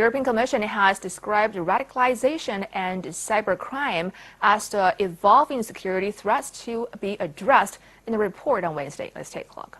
European Commission has described radicalization and cybercrime as the evolving security threats to be addressed in the report on Wednesday. Let's take a look.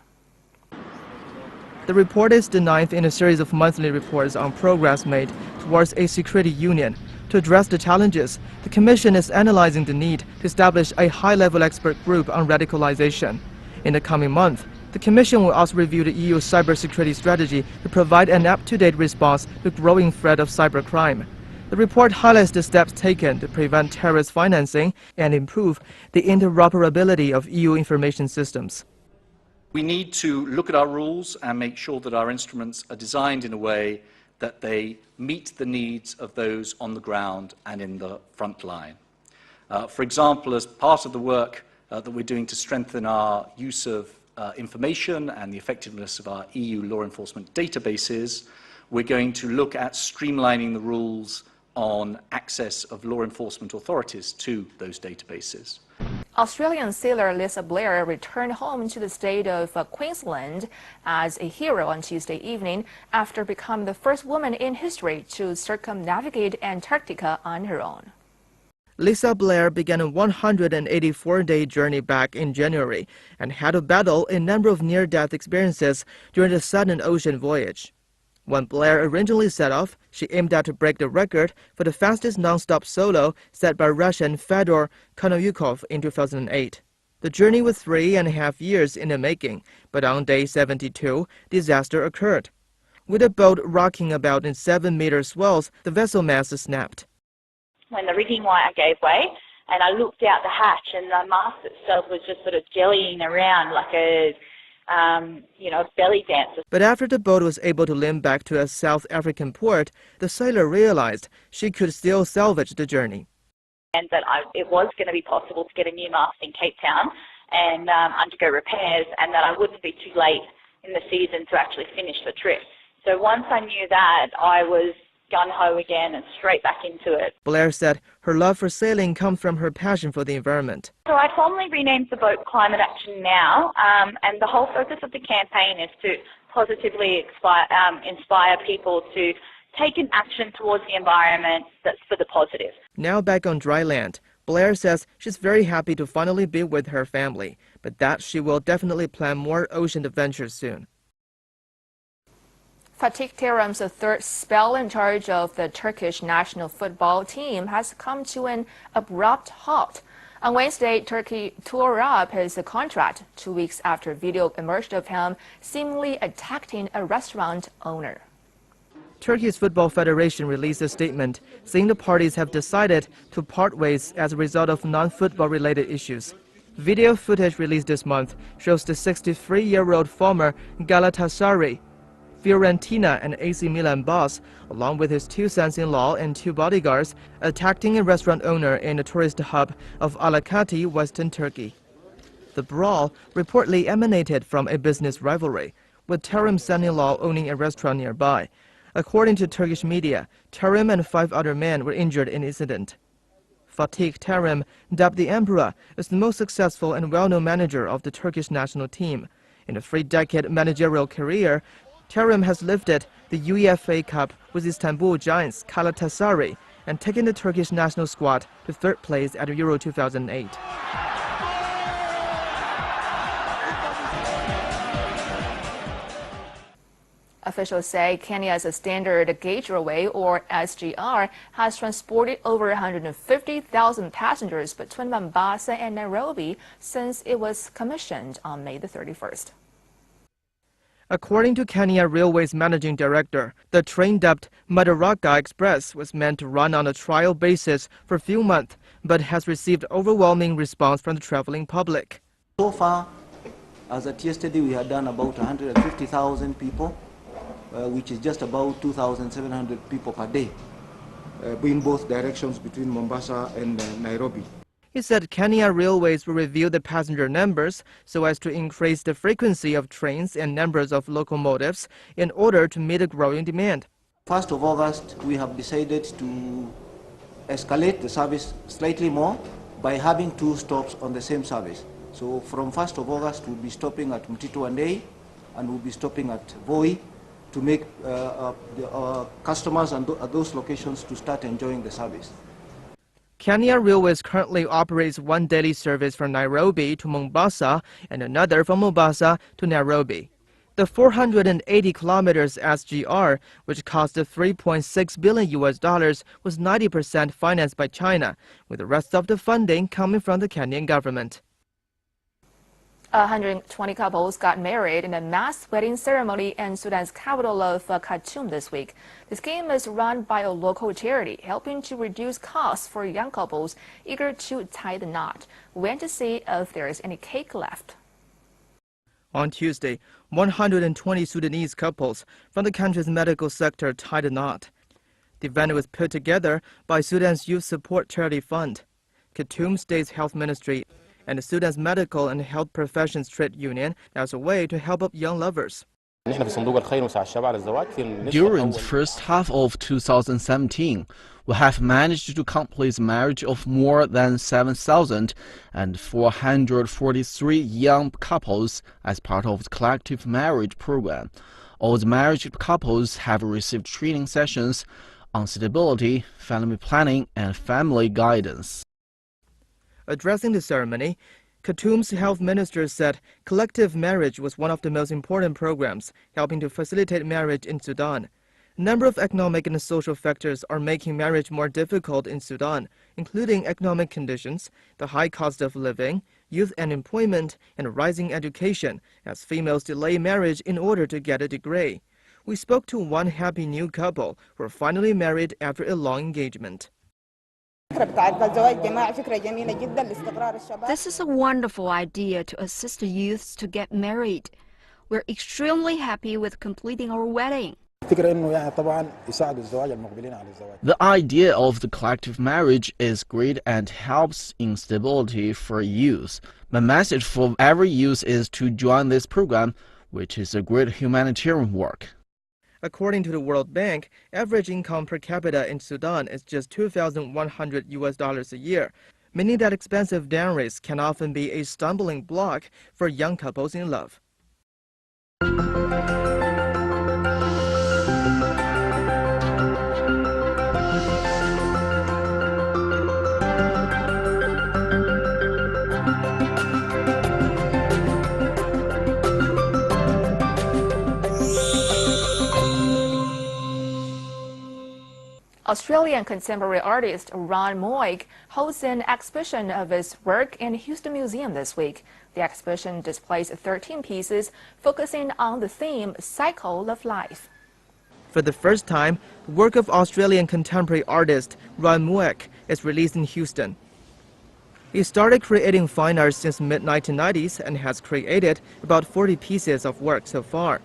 The report is the ninth in a series of monthly reports on progress made towards a security union. To address the challenges, the Commission is analyzing the need to establish a high-level expert group on radicalization. In the coming month, the Commission will also review the EU cybersecurity strategy to provide an up-to-date response to the growing threat of cybercrime. The report highlights the steps taken to prevent terrorist financing and improve the interoperability of EU information systems. We need to look at our rules and make sure that our instruments are designed in a way that they meet the needs of those on the ground and in the front line. For example, as part of the work that we're doing to strengthen our use of information and the effectiveness of our EU law enforcement databases, we're going to look at streamlining the rules on access of law enforcement authorities to those databases. Australian sailor Lisa Blair returned home to the state of Queensland as a hero on Tuesday evening after becoming the first woman in history to circumnavigate Antarctica on her own. Lisa Blair began a 184-day journey back in January and had to battle a number of near-death experiences during the sudden ocean voyage. When Blair originally set off, she aimed at to break the record for the fastest non-stop solo set by Russian Fedor Konovyukov in 2008. The journey was 3.5 years in the making, but on day 72, disaster occurred. With the boat rocking about in 7-meter swells, the vessel mast snapped. When the rigging wire gave way, and I looked out the hatch, and the mast itself was just sort of jellying around like a belly dancer. But after the boat was able to limp back to a South African port, the sailor realized she could still salvage the journey. And that it was going to be possible to get a new mast in Cape Town and undergo repairs, and that I wouldn't be too late in the season to actually finish the trip. So once I knew that, I was gun-ho again and straight back into it. Blair said her love for sailing comes from her passion for the environment. So I formally renamed the boat Climate Action Now, and the whole focus of the campaign is to positively inspire people to take an action towards the environment that's for the positive. Now back on dry land, Blair says she's very happy to finally be with her family, but that she will definitely plan more ocean adventures soon. Fatih Terim's third spell in charge of the Turkish national football team has come to an abrupt halt. On Wednesday, Turkey tore up his contract 2 weeks after video emerged of him seemingly attacking a restaurant owner. Turkey's Football Federation released a statement saying the parties have decided to part ways as a result of non-football related issues. Video footage released this month shows the 63-year-old former Galatasaray, Fiorentina and AC Milan boss, along with his 2 sons-in-law and 2 bodyguards, attacking a restaurant owner in the tourist hub of Alakati, western Turkey. The brawl reportedly emanated from a business rivalry, with Terim's son-in-law owning a restaurant nearby. According to Turkish media, Terim and 5 other men were injured in the incident. Fatih Terim, dubbed the Emperor, is the most successful and well-known manager of the Turkish national team. In a 3-decade managerial career, Terim has lifted the UEFA Cup with Istanbul Giants Galatasaray and taken the Turkish national squad to 3rd place at Euro 2008. Officials say Kenya's Standard Gauge Railway, or SGR, has transported over 150,000 passengers between Mombasa and Nairobi since it was commissioned on May the 31st. According to Kenya Railway's managing director, the train dubbed Madaraka Express was meant to run on a trial basis for a few months, but has received overwhelming response from the traveling public. So far, as at yesterday, we had done about 150,000 people, which is just about 2,700 people per day, in both directions between Mombasa and Nairobi. He said Kenya Railways will review the passenger numbers so as to increase the frequency of trains and numbers of locomotives in order to meet a growing demand. 1st of August, we have decided to escalate the service slightly more by having 2 stops on the same service. So from 1st of August, we'll be stopping at Mtito and we'll be stopping at Voi, to make customers at those locations to start enjoying the service. Kenya Railways currently operates one daily service from Nairobi to Mombasa and another from Mombasa to Nairobi. The 480 kilometers SGR, which cost $3.6 billion, was 90% financed by China, with the rest of the funding coming from the Kenyan government. 120 couples got married in a mass wedding ceremony in Sudan's capital of Khartoum this week. The scheme is run by a local charity, helping to reduce costs for young couples eager to tie the knot. We went to see if there is any cake left. On Tuesday, 120 Sudanese couples from the country's medical sector tied a knot. The event was put together by Sudan's Youth Support Charity Fund, Khartoum State's Health Ministry, and Sudan's Medical and Health Professions Trade Union as a way to help up young lovers. During the first half of 2017, we have managed to complete the marriage of more than 7,443 young couples as part of the collective marriage program. All the married couples have received training sessions on suitability, family planning, and family guidance. Addressing the ceremony, Khartoum's health minister said collective marriage was one of the most important programs helping to facilitate marriage in Sudan. A number of economic and social factors are making marriage more difficult in Sudan, including economic conditions, the high cost of living, youth unemployment, and rising education, as females delay marriage in order to get a degree. We spoke to one happy new couple who were finally married after a long engagement. This is a wonderful idea to assist the youths to get married. We're extremely happy with completing our wedding. The idea of the collective marriage is great and helps in stability for youth. My message for every youth is to join this program, which is a great humanitarian work. According to the World Bank, average income per capita in Sudan is just $2,100 a year, meaning that expensive dowries can often be a stumbling block for young couples in love. Australian contemporary artist Ron Moig holds an exhibition of his work in Houston Museum this week. The exhibition displays 13 pieces focusing on the theme Cycle of Life. For the first time, the work of Australian contemporary artist Ron Moig is released in Houston. He started creating fine art since mid-1990s and has created about 40 pieces of work so far.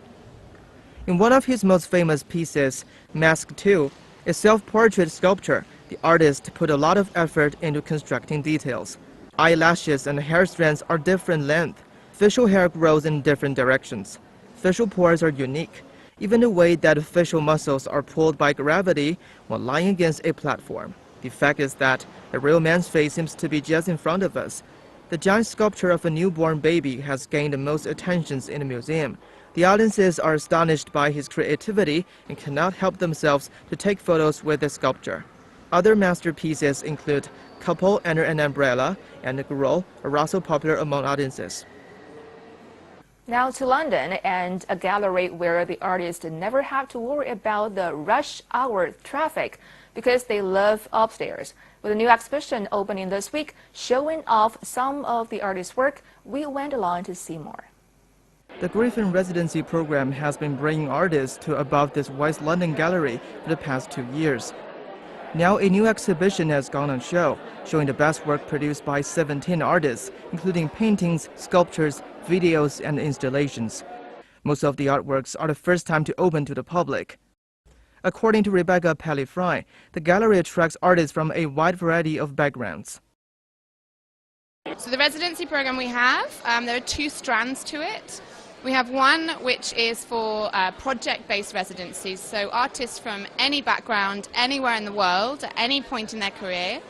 In one of his most famous pieces, Mask 2, a self-portrait sculpture, the artist put a lot of effort into constructing details. Eyelashes and hair strands are different length. Facial hair grows in different directions. Facial pores are unique. Even the way that facial muscles are pulled by gravity while lying against a platform. The fact is that a real man's face seems to be just in front of us. The giant sculpture of a newborn baby has gained the most attentions in the museum. The audiences are astonished by his creativity and cannot help themselves to take photos with the sculpture. Other masterpieces include Couple Under an Umbrella and The Girl, are also popular among audiences. Now to London and a gallery where the artists never have to worry about the rush hour traffic because they live upstairs. With a new exhibition opening this week showing off some of the artists' work, we went along to see more. The Griffin Residency program has been bringing artists to above this West London gallery for the past 2 years. Now a new exhibition has gone on show, showing the best work produced by 17 artists, including paintings, sculptures, videos, and installations. Most of the artworks are the first time to open to the public. According to Rebecca Pelly-Fry, the gallery attracts artists from a wide variety of backgrounds. So the residency program we have, there are 2 strands to it. We have one which is for project-based residencies, so artists from any background, anywhere in the world, at any point in their career,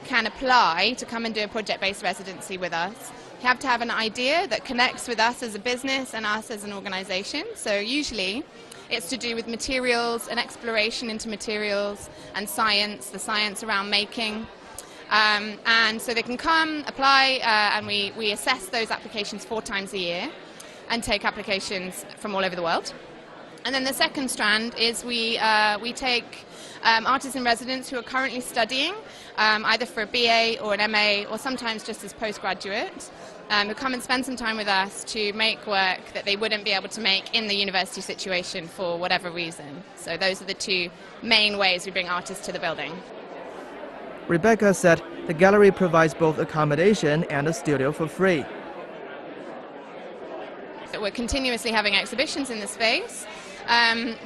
can apply to come and do a project-based residency with us. You have to have an idea that connects with us as a business and us as an organisation. So usually It's to do with materials and exploration into materials and science, the science around making. And so they can come, apply, and we assess those applications 4 times a year and take applications from all over the world. And then the second strand is we take artists in residence who are currently studying, either for a BA or an MA, or sometimes just as postgraduate, who come and spend some time with us to make work that they wouldn't be able to make in the university situation for whatever reason. So those are the 2 main ways we bring artists to the building. Rebecca said the gallery provides both accommodation and a studio for free. We're continuously having exhibitions in the space.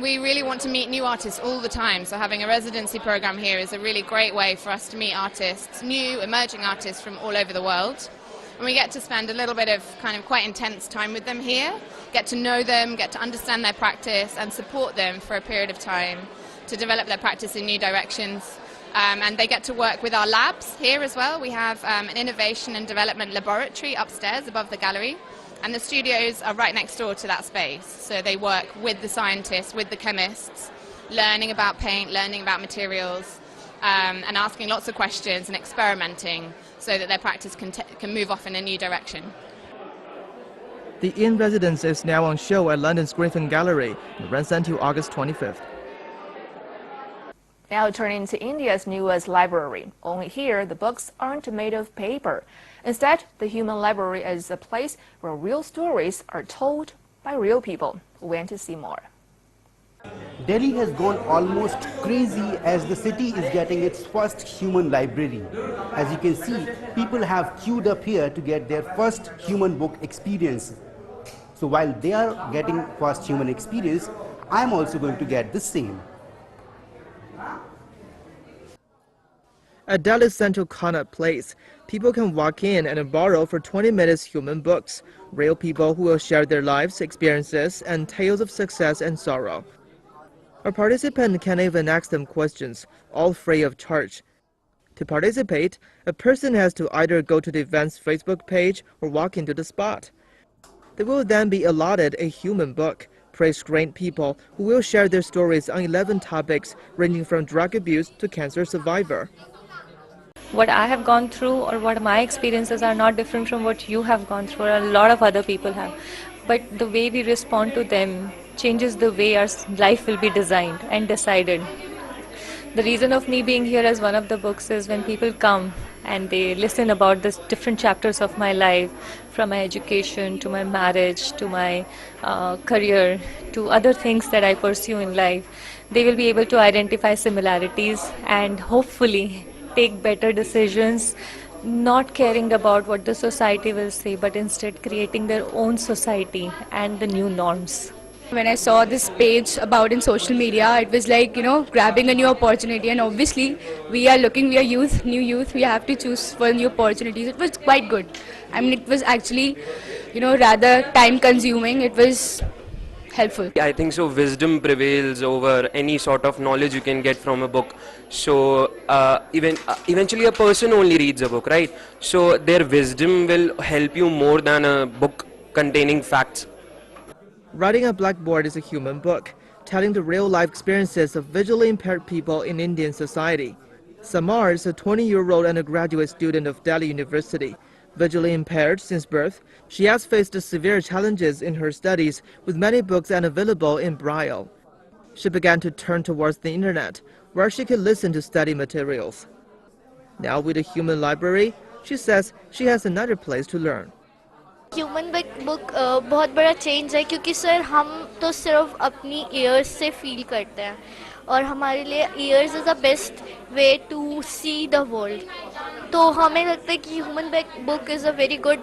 We really want to meet new artists all the time, so having a residency program here is a really great way for us to meet artists, new emerging artists from all over the world. And we get to spend a little bit of kind of quite intense time with them here, get to know them, get to understand their practice and support them for a period of time to develop their practice in new directions. And they get to work with our labs here as well. We have an innovation and development laboratory upstairs above the gallery. And the studios are right next door to that space. So they work with the scientists, with the chemists, learning about paint, learning about materials, and asking lots of questions and experimenting so that their practice can move off in a new direction. The In Residence is now on show at London's Griffin Gallery and runs until August 25th. Now turning to India's newest library. Only here, the books aren't made of paper. Instead, the human library is a place where real stories are told by real people. We went to see more. Delhi has gone almost crazy as the city is getting its first human library. As you can see, people have queued up here to get their first human book experience. So while they are getting first human experience, I am also going to get the same. At Delhi's Central Connaught Place, people can walk in and borrow for 20 minutes human books, real people who will share their lives, experiences, and tales of success and sorrow. A participant can even ask them questions, all free of charge. To participate, a person has to either go to the event's Facebook page or walk into the spot. They will then be allotted a human book, praise-trained people who will share their stories on 11 topics ranging from drug abuse to cancer survivor. What I have gone through or what my experiences are not different from what you have gone through or a lot of other people have. But the way we respond to them changes the way our life will be designed and decided. The reason of me being here as one of the books is when people come and they listen about the different chapters of my life, from my education to my marriage to my career to other things that I pursue in life, they will be able to identify similarities and hopefully take better decisions, not caring about what the society will say, but instead creating their own society and the new norms. When I saw this page about in social media, it was like, grabbing a new opportunity, and obviously we are youth, new youth, we have to choose for new opportunities. It was quite good. I mean, it was actually, rather time consuming. It was helpful. I think so wisdom prevails over any sort of knowledge you can get from a book. So eventually a person only reads a book, right? So their wisdom will help you more than a book containing facts. Writing a Blackboard is a human book, telling the real-life experiences of visually impaired people in Indian society. Samar is a 20-year-old undergraduate student of Delhi University. Visually impaired since birth, she has faced severe challenges in her studies, with many books unavailable in Braille. She began to turn towards the internet, where she could listen to study materials. Now with a human library, she says she has another place to learn. Human book बहुत बड़ा change है क्योंकि sir हम तो सिर्फ अपनी years से feel करते हैं और हमारे लिए years is the best way to see the world तो हमें लगता है कि human book is a very good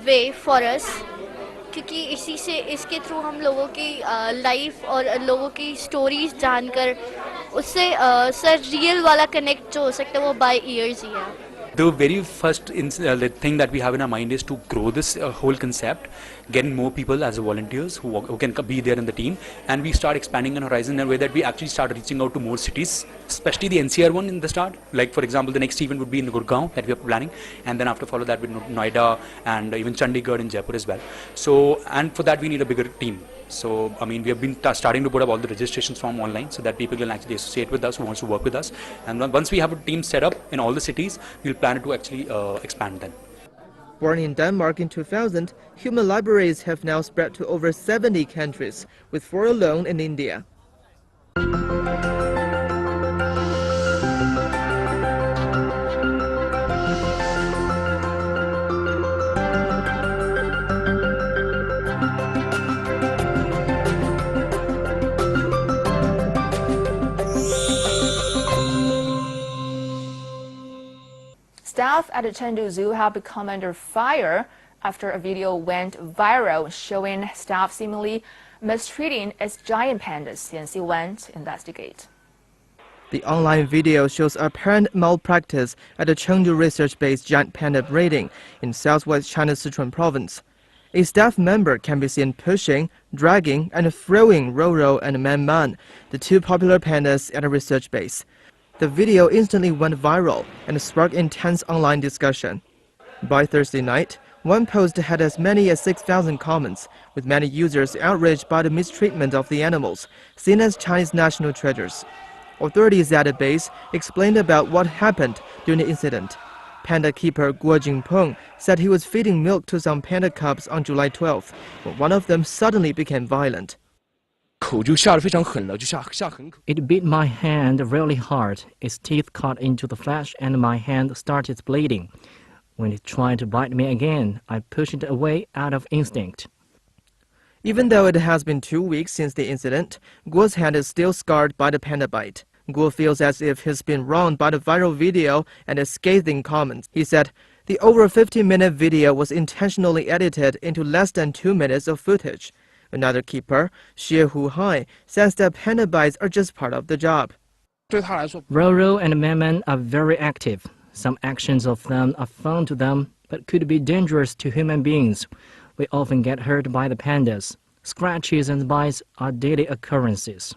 way for us क्योंकि इसके थ्रू हम लोगों की लाइफ और लोगों की स्टोरीज जानकर उससे सर रियल वाला कनेक्ट जो हो सकता है वो बाय ईयर्स ही है. The very first thing that we have in our mind is to grow this whole concept, get more people as volunteers who can be there in the team, and we start expanding our horizon in a way that we actually start reaching out to more cities, especially the NCR one in the start. Like for example, the next event would be in Gurgaon that we are planning, and then after follow that with Noida and even Chandigarh and Jaipur as well. So, and for that we need a bigger team. So, I mean, we have been starting to put up all the registrations form online so that people can actually associate with us who wants to work with us. And once we have a team set up in all the cities, we'll plan to actually expand then. Born in Denmark in 2000, human libraries have now spread to over 70 countries, with 4 alone in India. Staff at the Chengdu Zoo have become under fire after a video went viral showing staff seemingly mistreating its giant pandas. CNC went to investigate. The online video shows apparent malpractice at the Chengdu research-based giant panda breeding in southwest China's Sichuan province. A staff member can be seen pushing, dragging, and throwing Roro and Man Man, the 2 popular pandas at a research base. The video instantly went viral and sparked intense online discussion. By Thursday night, one post had as many as 6,000 comments, with many users outraged by the mistreatment of the animals, seen as Chinese national treasures. Authorities at the base explained about what happened during the incident. Panda keeper Guo Jingpeng said he was feeding milk to some panda cubs on July 12th, when one of them suddenly became violent. It bit my hand really hard. Its teeth cut into the flesh and my hand started bleeding. When it tried to bite me again, I pushed it away out of instinct. Even though it has been 2 weeks since the incident, Guo's hand is still scarred by the panda bite. Guo feels as if he's been wronged by the viral video and his scathing comments. He said, the over 50-minute video was intentionally edited into less than 2 minutes of footage. Another keeper, Xie Huhai, says that panda bites are just part of the job. Roro and Man are very active. Some actions of them are fun to them, but could be dangerous to human beings. We often get hurt by the pandas. Scratches and bites are daily occurrences.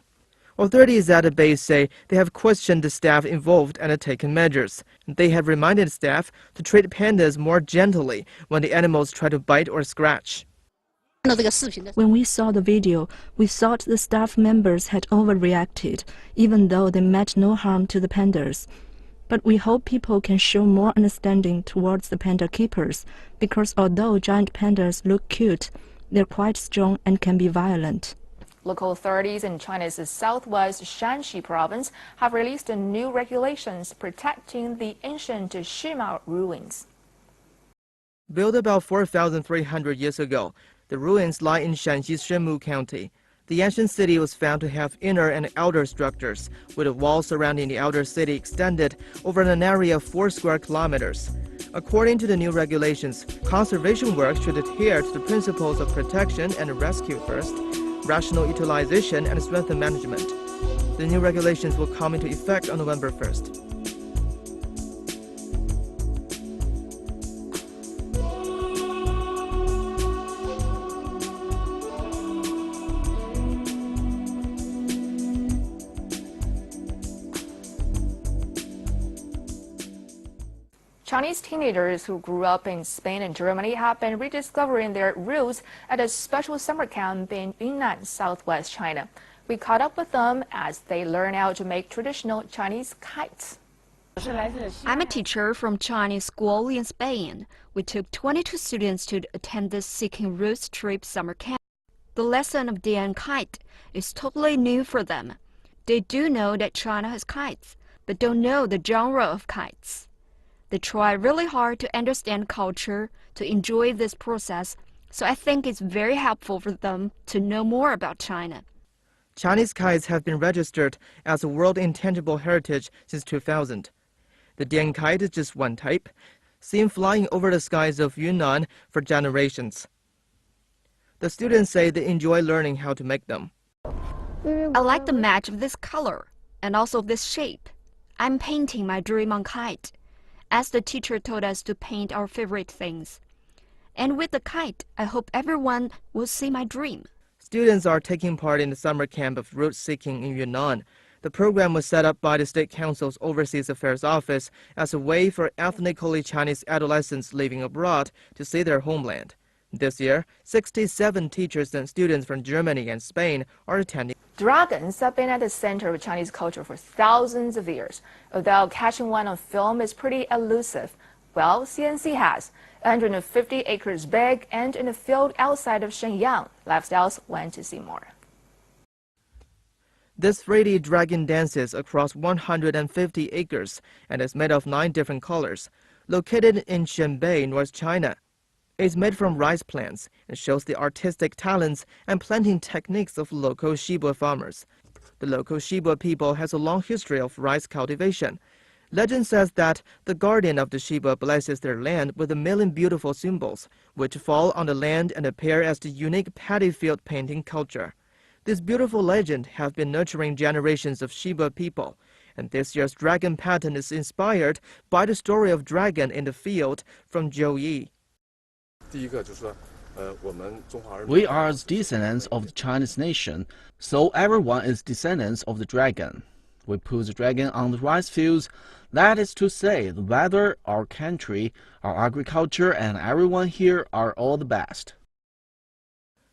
Authorities at the base say they have questioned the staff involved and taken measures. They have reminded staff to treat pandas more gently when the animals try to bite or scratch. When we saw the video, we thought the staff members had overreacted, even though they meant no harm to the pandas. But we hope people can show more understanding towards the panda keepers, because although giant pandas look cute, they're quite strong and can be violent. Local authorities in China's southwest Shanxi province have released new regulations protecting the ancient Shima ruins. Built about 4,300 years ago, the ruins lie in Shanxi's Shenmu County. The ancient city was found to have inner and outer structures, with the walls surrounding the outer city extended over an area of 4 square kilometers. According to the new regulations, conservation work should adhere to the principles of protection and rescue first, rational utilization, and strengthen management. The new regulations will come into effect on November 1st. Chinese teenagers who grew up in Spain and Germany have been rediscovering their roots at a special summer camp in Yunnan, southwest China. We caught up with them as they learn how to make traditional Chinese kites. I'm a teacher from Chinese school in Spain. We took 22 students to attend this Seeking Roots trip summer camp. The lesson of DN kite is totally new for them. They do know that China has kites, but don't know the genre of kites. They try really hard to understand culture, to enjoy this process, so I think it's very helpful for them to know more about China. Chinese kites have been registered as a World Intangible Heritage since 2000. The Dian kite is just one type, seen flying over the skies of Yunnan for generations. The students say they enjoy learning how to make them. I like the match of this color and also this shape. I'm painting my dream on kite, as the teacher told us to paint our favorite things. And with the kite, I hope everyone will see my dream. Students are taking part in the summer camp of root seeking in Yunnan. The program was set up by the State Council's Overseas Affairs Office as a way for ethnically Chinese adolescents living abroad to see their homeland. This year, 67 teachers and students from Germany and Spain are attending. Dragons have been at the center of Chinese culture for thousands of years. Although catching one on film is pretty elusive, well, CNC has. 150 acres big and in a field outside of Shenyang. Lifestyles went to see more. This 3D dragon dances across 150 acres and is made of 9 different colors. Located in Shenbei, North China, it's made from rice plants and shows the artistic talents and planting techniques of local Shiba farmers. The local Shiba people has a long history of rice cultivation. Legend says that the guardian of the Shiba blesses their land with 1,000,000 beautiful symbols, which fall on the land and appear as the unique paddy field painting culture. This beautiful legend has been nurturing generations of Shiba people, and this year's dragon pattern is inspired by the story of dragon in the field from Zhou Yi. We are descendants of the Chinese nation, so everyone is descendants of the dragon. We put the dragon on the rice fields, that is to say, the weather, our country, our agriculture, and everyone here are all the best.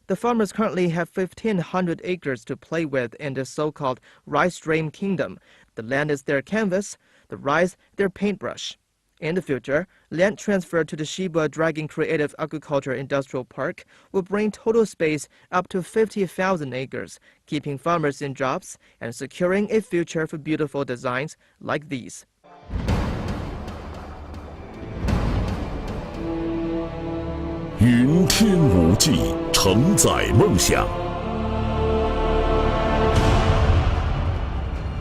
The farmers currently have 1,500 acres to play with in the so-called rice stream kingdom. The land is their canvas, the rice their paintbrush. In the future, land transferred to the Shiba Dragon Creative Agriculture Industrial Park will bring total space up to 50,000 acres, keeping farmers in jobs and securing a future for beautiful designs like these. 云天无际，承载梦想。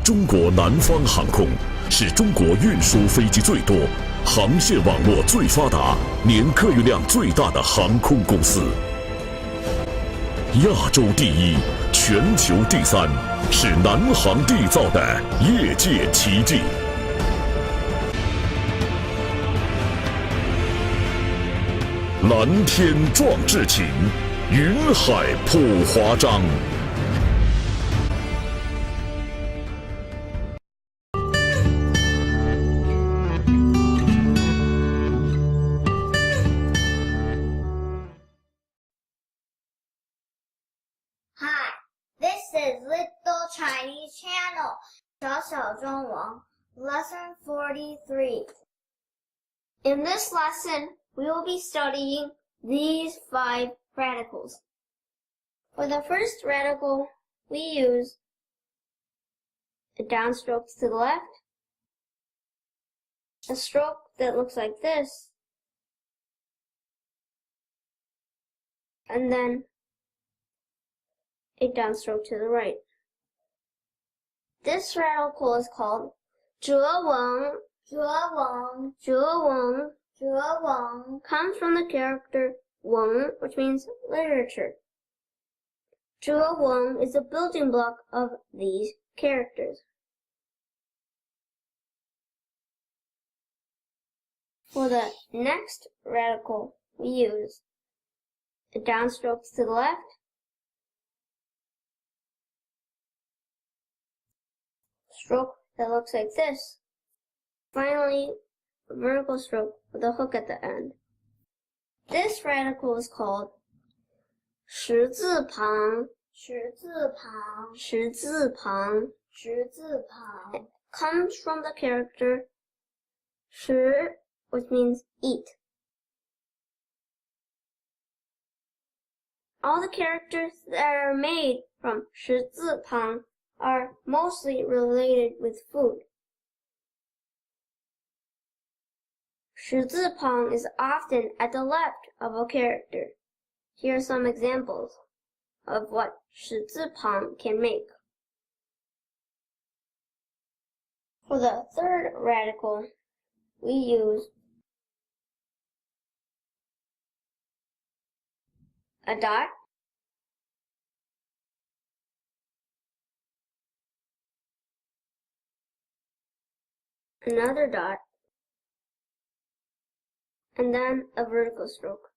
中国南方航空是中国运输飞机最多、航线网络最发达、年客运量最大的航空公司。亚洲第一，全球第三，是南航缔造的业界奇迹。 蓝天壮志情，云海谱华章。Hi, this is Little Chinese Channel, 小小中文, Lesson 43. In this lesson, we will be studying these 5 radicals. For the first radical, we use a downstroke to the left, a stroke that looks like this, and then a downstroke to the right. This radical is called 折纹, 折纹, 折纹. 折纹 comes from the character 文, which means literature. 折纹 is a building block of these characters. For the next radical, we use a downstroke to the left, stroke that looks like this. Finally, a vertical stroke with a hook at the end. This radical is called 十字旁, 十字旁, 十字旁, 十字旁. It comes from the character 十, which means eat. All the characters that are made from 十字旁 are mostly related with food. 十字旁 is often at the left of a character. Here are some examples of what 十字旁 can make. For the third radical, we use a dot, another dot, and then a vertical stroke.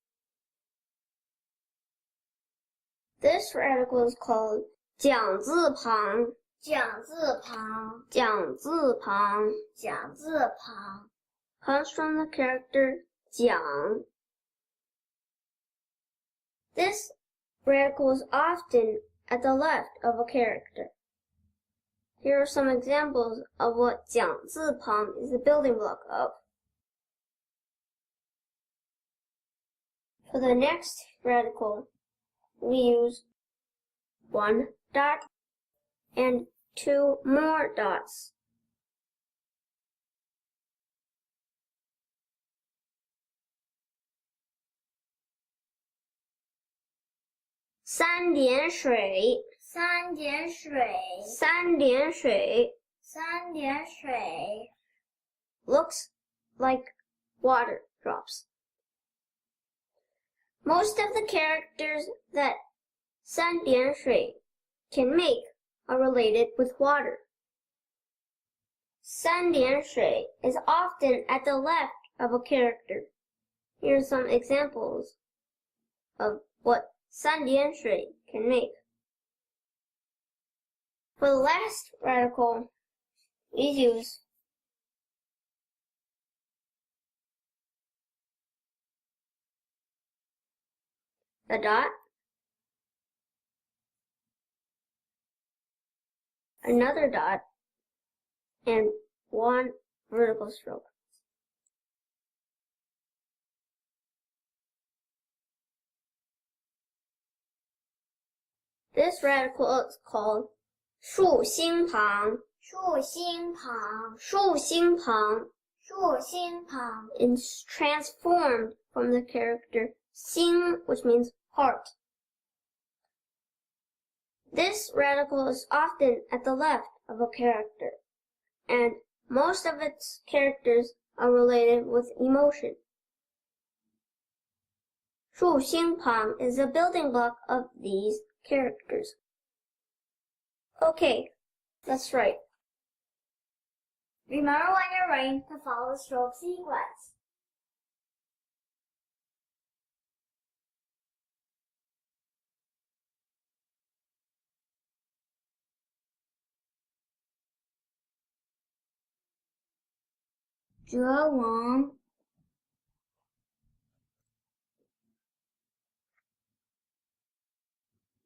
This radical is called 讲字旁, 讲字旁, 讲字旁, 讲字旁. Comes from the character 讲. This radical is often at the left of a character. Here are some examples of what 讲字旁 is the building block of. For the next radical, we use 1 dot and 2 more dots. San dian shui. San dian shui. San dian shui. San dian shui. Looks like water drops. Most of the characters that san dian shui can make are related with water. San dian shui is often at the left of a character. Here are some examples of what san dian shui can make. For the last radical, we use a dot, another dot, and 1 vertical stroke. This radical is called 竖心旁. 竖心旁. 竖心旁. 竖心旁. It's transformed from the character 心, which means heart. This radical is often at the left of a character, and most of its characters are related with emotion. 竖心旁 is a building block of these characters. Okay, let's write. Remember when you're writing to follow the stroke sequence. Draw one.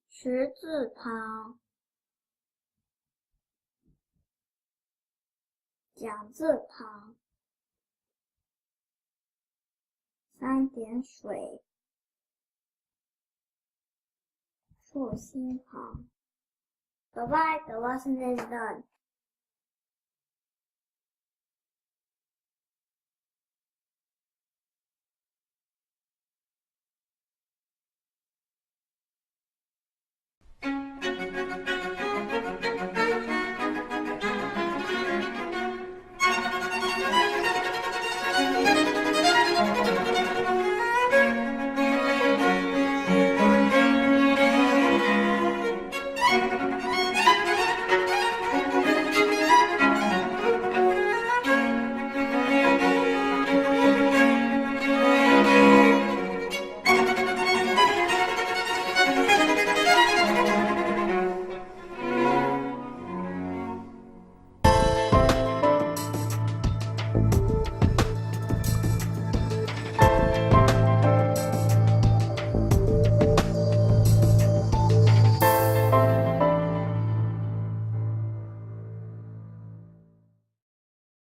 Shi zi pang. 讲字旁 3点水 竖心旁 Bye-bye, the lesson is done.